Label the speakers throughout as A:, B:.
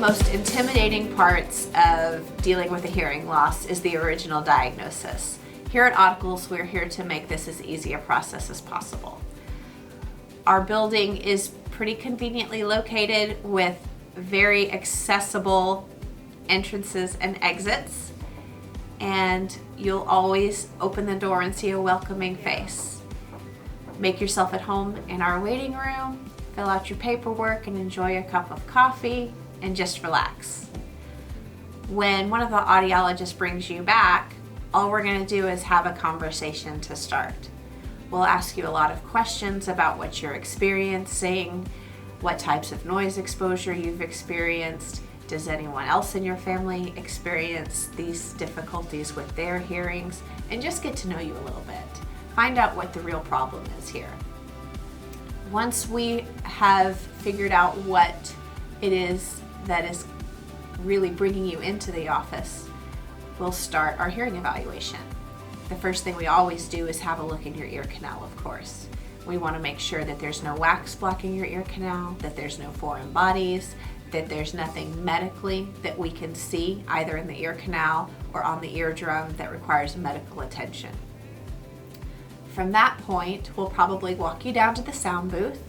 A: most intimidating parts of dealing with a hearing loss is the original diagnosis. Here at Audicles, we're here to make this as easy a process as possible. Our building is pretty conveniently located with very accessible entrances and exits, and you'll always open the door and see a welcoming face. Make yourself at home in our waiting room, fill out your paperwork and enjoy a cup of coffee and just relax. When one of the audiologists brings you back, all we're going to do is have a conversation to start. We'll ask you a lot of questions about what you're experiencing, what types of noise exposure you've experienced. Does anyone else in your family experience these difficulties with their hearings? And just get to know you a little bit. Find out what the real problem is here. Once we have figured out what it is that is really bringing you into the office, we'll start our hearing evaluation. The first thing we always do is have a look in your ear canal, of course. We want to make sure that there's no wax blocking your ear canal, that there's no foreign bodies, that there's nothing medically that we can see either in the ear canal or on the eardrum that requires medical attention. From that point, we'll probably walk you down to the sound booth,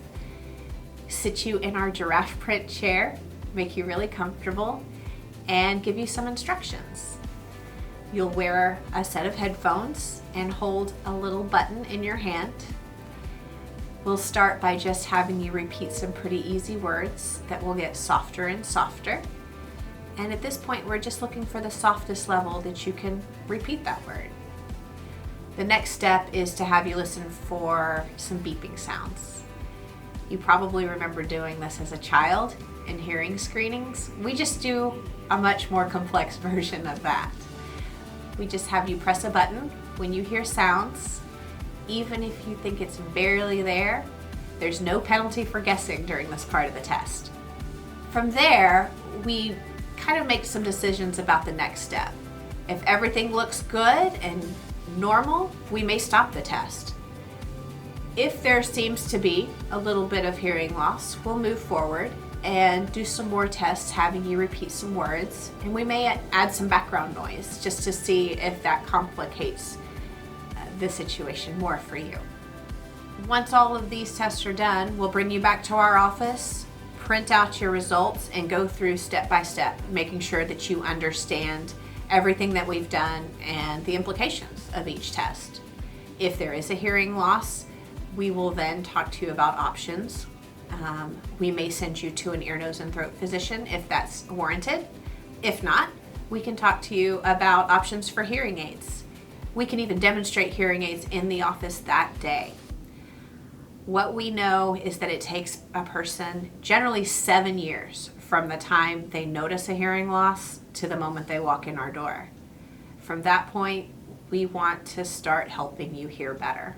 A: sit you in our giraffe print chair, make you really comfortable, and give you some instructions. You'll wear a set of headphones and hold a little button in your hand. We'll start by just having you repeat some pretty easy words that will get softer and softer. And at this point, we're just looking for the softest level that you can repeat that word. The next step is to have you listen for some beeping sounds. You probably remember doing this as a child in hearing screenings. We just do a much more complex version of that. We just have you press a button when you hear sounds. Even if you think it's barely there, there's no penalty for guessing during this part of the test. From there, we kind of make some decisions about the next step. If everything looks good and normal, we may stop the test. If there seems to be a little bit of hearing loss, we'll move forward and do some more tests, having you repeat some words, and we may add some background noise just to see if that complicates the situation more for you. Once all of these tests are done, we'll bring you back to our office, print out your results, and go through step by step, making sure that you understand everything that we've done and the implications of each test. If there is a hearing loss, we will then talk to you about options. We may send you to an ear, nose, and throat physician if that's warranted. If not, we can talk to you about options for hearing aids. We can even demonstrate hearing aids in the office that day. What we know is that it takes a person generally 7 years from the time they notice a hearing loss to the moment they walk in our door. From that point, we want to start helping you hear better.